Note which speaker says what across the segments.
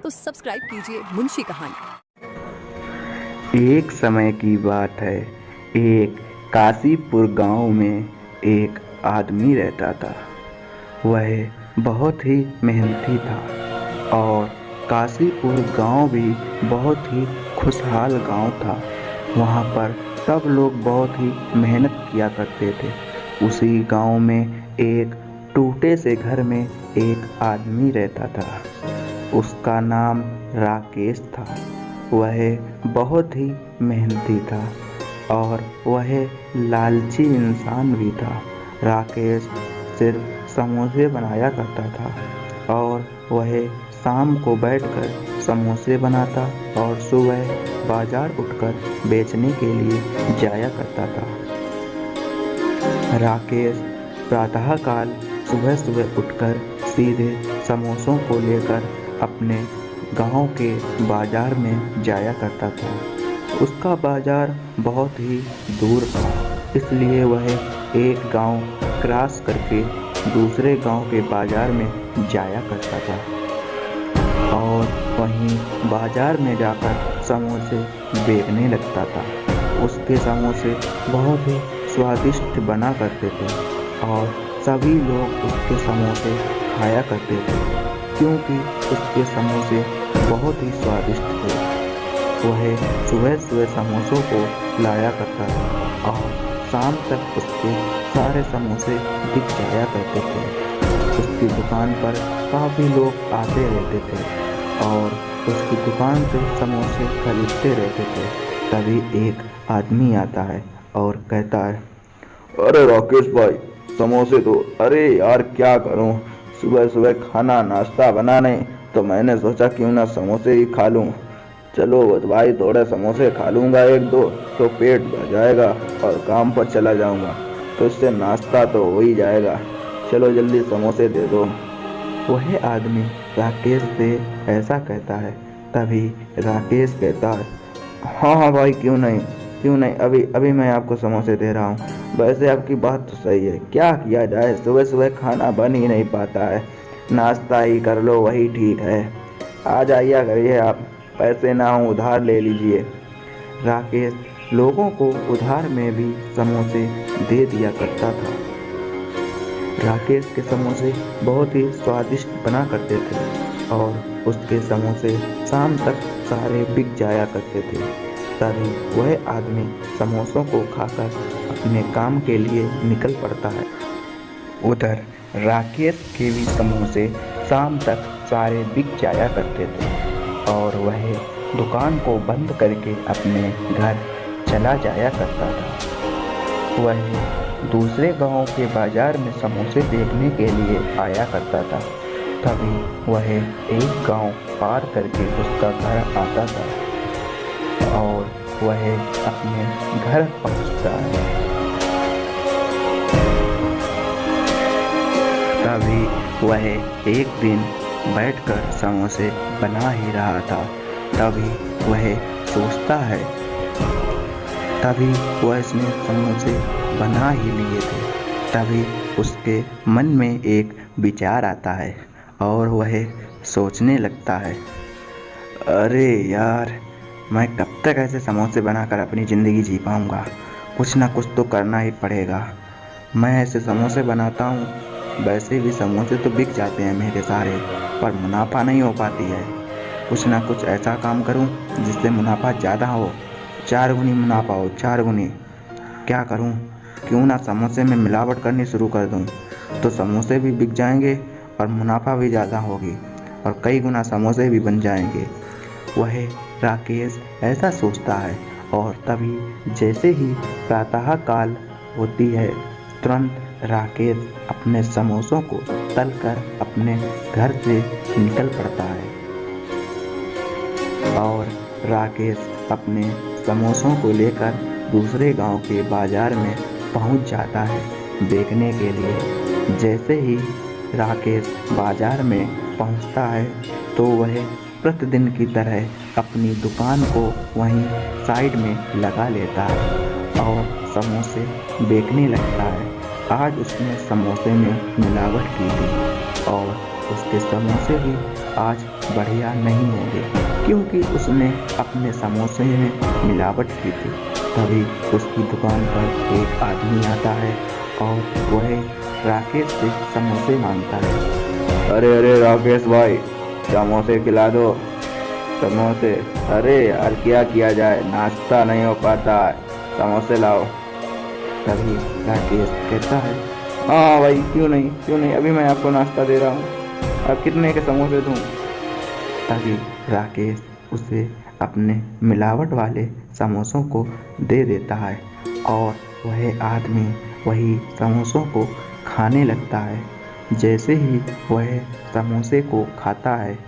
Speaker 1: तो सब्सक्राइब कीजिए मुंशी कहानी।
Speaker 2: एक समय की बात है। एक काशीपुर गांव में एक आदमी रहता था। वह बहुत ही मेहनती था और काशीपुर गांव भी बहुत ही खुशहाल गांव था। वहां पर सब लोग बहुत ही मेहनत किया करते थे। उसी गांव में एक टूटे से घर में एक आदमी रहता था। उसका नाम राकेश था। वह बहुत ही मेहनती था और वह लालची इंसान भी था। राकेश सिर्फ समोसे बनाया करता था और वह शाम को बैठकर समोसे बनाता और सुबह बाजार उठकर बेचने के लिए जाया करता था। राकेश प्रातःकाल सुबह सुबह उठकर सीधे समोसों को लेकर अपने गांव के बाजार में जाया करता था। उसका बाजार बहुत ही दूर था, इसलिए वह एक गांव क्रॉस करके दूसरे गांव के बाजार में जाया करता था और वहीं बाजार में जाकर समोसे बेचने लगता था। उसके समोसे बहुत ही स्वादिष्ट बना करते थे और सभी लोग उसके समोसे खाया करते थे, क्योंकि उसके समोसे बहुत ही स्वादिष्ट थे। वह सुबह सुबह समोसों को लाया करता था और शाम तक उसके सारे समोसे बिक जाया करते थे। उसकी दुकान पर काफ़ी लोग आते रहते थे और उसकी दुकान से समोसे खरीदते रहते थे। तभी एक आदमी आता है और कहता है,
Speaker 3: अरे राकेश भाई, समोसे दो। अरे यार क्या करूं, सुबह सुबह खाना नाश्ता बना नहीं, तो मैंने सोचा क्यों ना समोसे ही खा लूं। चलो भाई, थोड़े समोसे खा लूंगा एक दो तो पेट भर जाएगा और काम पर चला जाऊंगा, तो इससे नाश्ता तो हो ही जाएगा। चलो जल्दी समोसे दे दो।
Speaker 2: वह आदमी राकेश से ऐसा कहता है। तभी राकेश कहता है,
Speaker 3: हाँ हाँ भाई, क्यों नहीं क्यों नहीं, अभी अभी मैं आपको समोसे दे रहा हूँ। वैसे आपकी बात तो सही है, क्या किया जाए, सुबह सुबह खाना बन ही नहीं पाता है, नाश्ता ही कर लो वही ठीक है। आ जाइए करिए, आप पैसे ना हो उधार ले लीजिए।
Speaker 2: राकेश लोगों को उधार में भी समोसे दे दिया करता था। राकेश के समोसे बहुत ही स्वादिष्ट बना करते थे और उसके समोसे शाम तक सारे बिक जाया करते थे। तभी वह आदमी समोसों को खाकर अपने काम के लिए निकल पड़ता है। उधर राकेश के भी समोसे शाम तक सारे बिक जाया करते थे और वह दुकान को बंद करके अपने घर चला जाया करता था। वह दूसरे गांव के बाजार में समोसे देखने के लिए आया करता था। तभी वह एक गांव पार करके उसका घर आता था और वह अपने घर पहुंचता है। तभी वह एक दिन बैठकर समोसे बना ही रहा था। तभी वह सोचता है, तभी वह इसने समोसे बना ही लिए थे। तभी उसके मन में एक विचार आता है और वह सोचने लगता है,
Speaker 3: अरे यार, मैं कब तक ऐसे समोसे बनाकर अपनी ज़िंदगी जी पाऊँगा, कुछ ना कुछ तो करना ही पड़ेगा। मैं ऐसे समोसे बनाता हूँ, वैसे भी समोसे तो बिक जाते हैं मेरे सारे, पर मुनाफा नहीं हो पाती है। कुछ ना कुछ ऐसा काम करूँ जिससे मुनाफा ज़्यादा हो, 4 गुनी मुनाफा हो, 4 गुनी। क्या करूँ, क्यों ना समोसे में मिलावट करनी शुरू कर दूँ, तो समोसे भी बिक जाएंगे और मुनाफा भी ज़्यादा होगी और कई गुना समोसे भी बन जाएंगे।
Speaker 2: वह राकेश ऐसा सोचता है और तभी जैसे ही प्रातःकाल होती है, तुरंत राकेश अपने समोसों को तलकर अपने घर से निकल पड़ता है और राकेश अपने समोसों को लेकर दूसरे गांव के बाजार में पहुंच जाता है बेचने के लिए। जैसे ही राकेश बाजार में पहुंचता है तो वह प्रतिदिन की तरह अपनी दुकान को वहीं साइड में लगा लेता है और समोसे बेचने लगता है। आज उसने समोसे में मिलावट की थी और उसके समोसे भी आज बढ़िया नहीं होंगे, क्योंकि उसने अपने समोसे में मिलावट की थी। तभी उसकी दुकान पर एक आदमी आता है और वह राकेश से समोसे मांगता है।
Speaker 3: अरे अरे राकेश भाई, समोसे खिला दो, समोसे। अरे यार क्या किया जाए, नाश्ता नहीं हो पाता है, समोसे लाओ।
Speaker 2: तभी राकेश कहता है,
Speaker 3: हाँ भाई, क्यों नहीं, अभी मैं आपको नाश्ता दे रहा हूँ। अब कितने के समोसे दूँ?
Speaker 2: तभी राकेश उसे अपने मिलावट वाले समोसों को दे देता है और वह आदमी वही समोसों को खाने लगता है। जैसे ही वह समोसे को खाता है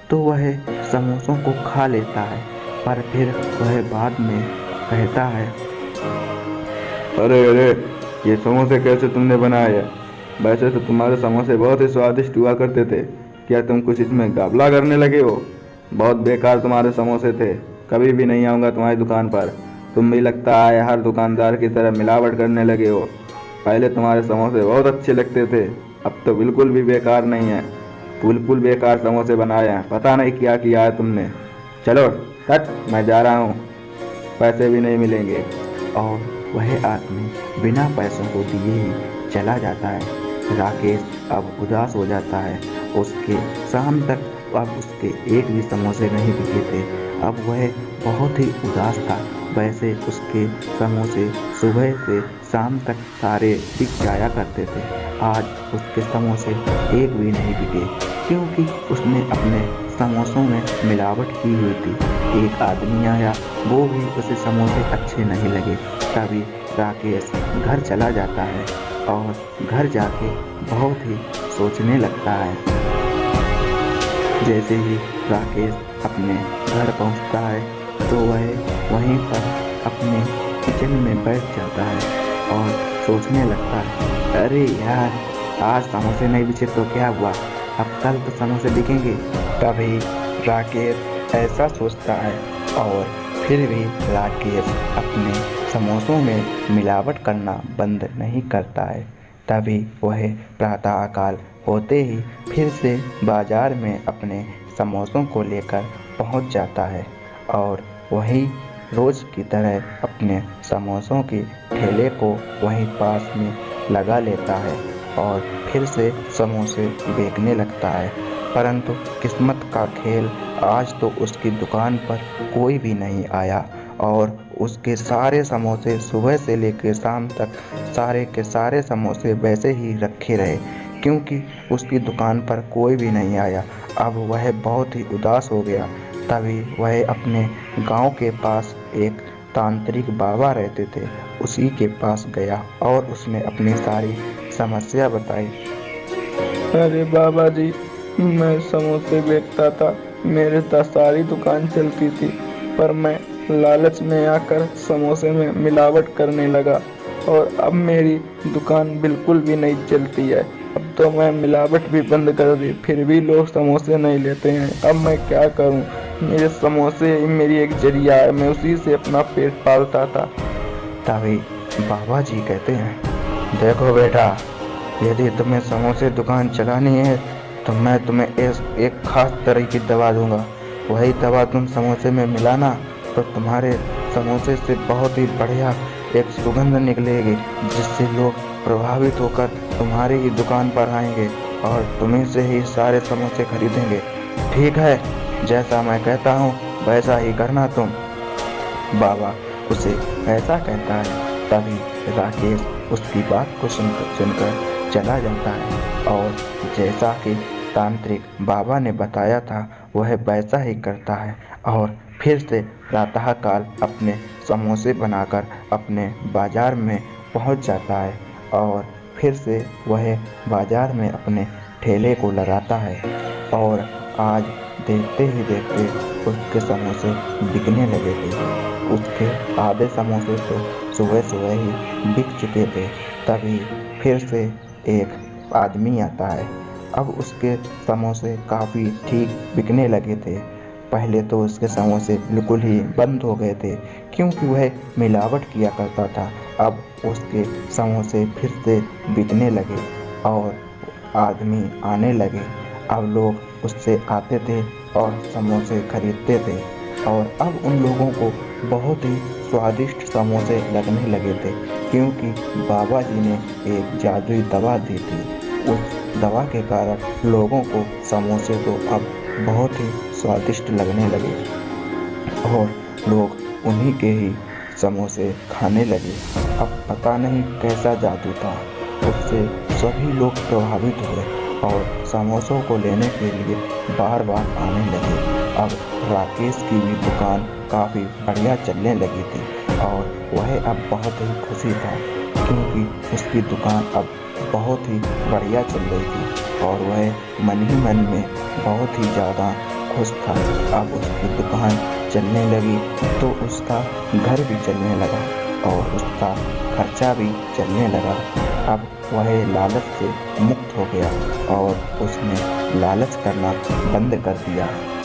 Speaker 2: तो वह समोसों को खा लेता है, पर फिर वह बाद में कहता है,
Speaker 3: अरे अरे, ये समोसे कैसे तुमने बनाए हैं? वैसे तो तुम्हारे समोसे बहुत ही स्वादिष्ट हुआ करते थे, क्या तुम कुछ इसमें घपला करने लगे हो? बहुत बेकार तुम्हारे समोसे थे, कभी भी नहीं आऊँगा तुम्हारी दुकान पर। तुम भी लगता है हर दुकानदार की तरह मिलावट करने लगे हो। पहले तुम्हारे समोसे बहुत अच्छे लगते थे, अब तो बिल्कुल भी बेकार नहीं है, बिल्कुल बेकार समोसे बनाए हैं, पता नहीं क्या किया है तुमने। चलो हट, मैं जा रहा हूँ, पैसे भी नहीं मिलेंगे।
Speaker 2: और वह आदमी बिना पैसों को दिए ही चला जाता है। राकेश अब उदास हो जाता है। उसके शाम तक अब उसके एक भी समोसे नहीं बिके थे। अब वह बहुत ही उदास था। वैसे उसके समोसे सुबह से शाम तक सारे बिक जाया करते थे। आज उसके समोसे एक भी नहीं बिके, क्योंकि उसने अपने समोसों में मिलावट की हुई थी। एक आदमी आया, वो भी उसे समोसे अच्छे नहीं लगे। तभी राकेश घर चला जाता है और घर जाके बहुत ही सोचने लगता है। जैसे ही राकेश अपने घर पहुंचता है तो वह वहीं पर अपने किचन में बैठ जाता है और सोचने लगता है, अरे यार, आज समोसे नहीं बिके तो क्या हुआ, अब कल तो समोसे बिकेंगे। तभी राकेश ऐसा सोचता है और फिर भी राकेश अपने समोसों में मिलावट करना बंद नहीं करता है। तभी वह प्रातःकाल होते ही फिर से बाजार में अपने समोसों को लेकर पहुंच जाता है और वही रोज़ की तरह अपने समोसों के ठेले को वहीं पास में लगा लेता है और फिर से समोसे बेचने लगता है। परंतु किस्मत का खेल, आज तो उसकी दुकान पर कोई भी नहीं आया और उसके सारे समोसे सुबह से लेकर शाम तक सारे के सारे समोसे वैसे ही रखे रहे, क्योंकि उसकी दुकान पर कोई भी नहीं आया। अब वह बहुत ही उदास हो गया। तभी वह अपने गांव के पास एक तांत्रिक बाबा रहते थे, उसी के पास गया और उसने अपनी सारी समस्या बताई।
Speaker 4: अरे बाबा जी, मैं समोसे बेचता था, मेरे तो सारी दुकान चलती थी, पर मैं लालच में आकर समोसे में मिलावट करने लगा और अब मेरी दुकान बिल्कुल भी नहीं चलती है। अब तो मैं मिलावट भी बंद कर दी, फिर भी लोग समोसे नहीं लेते हैं। अब मैं क्या करूं? मेरे समोसे ही मेरी एक जरिया है, मैं उसी से अपना पेट पालता था।
Speaker 2: तभी बाबा जी कहते हैं, देखो बेटा, यदि तुम्हें समोसे दुकान चलानी है तो मैं तुम्हें एक खास तरह की दवा दूंगा। वही दवा तुम समोसे में मिलाना तो तुम्हारे समोसे से बहुत ही बढ़िया एक सुगंध निकलेगी, जिससे लोग प्रभावित होकर तुम्हारी ही दुकान पर आएंगे और तुम्हीं से ही सारे समोसे खरीदेंगे। ठीक है, जैसा मैं कहता हूँ वैसा ही करना तुम। बाबा उसे ऐसा कहता है। तभी राकेश उसकी बात को सुनकर चला जाता है और जैसा कि तांत्रिक बाबा ने बताया था वह वैसा ही करता है और फिर से प्रातःकाल अपने समोसे बनाकर अपने बाजार में पहुंच जाता है और फिर से वह बाजार में अपने ठेले को लगाता है और आज देखते ही देखते उसके समोसे बिकने लगे थे। उसके आधे समोसे तो सुबह सुबह ही बिक चुके थे। तभी फिर से एक आदमी आता है। अब उसके समोसे काफ़ी ठीक बिकने लगे थे। पहले तो उसके समोसे बिल्कुल ही बंद हो गए थे, क्योंकि वह मिलावट किया करता था। अब उसके समोसे फिर से बिकने लगे और आदमी आने लगे।
Speaker 3: अब लोग उससे आते थे और समोसे खरीदते थे और अब उन लोगों को बहुत ही स्वादिष्ट समोसे लगने लगे थे, क्योंकि बाबा जी ने एक जादुई दवा दी थी। उस दवा के कारण लोगों को समोसे तो अब बहुत ही स्वादिष्ट लगने लगे और लोग उन्हीं के ही समोसे खाने लगे। अब पता नहीं कैसा जादू था, उससे सभी लोग प्रभावित हुए और समोसों को लेने के लिए बार बार आने लगे। अब राकेश की भी दुकान काफ़ी बढ़िया चलने लगी थी और वह अब बहुत ही खुशी था, क्योंकि उसकी दुकान अब बहुत ही बढ़िया चल रही थी और वह मन ही मन में बहुत ही ज़्यादा खुश था। अब उसकी दुकान चलने लगी तो उसका घर भी चलने लगा और उसका खर्चा भी चलने लगा। अब वह लालच से मुक्त हो गया और उसने लालच करना बंद कर दिया।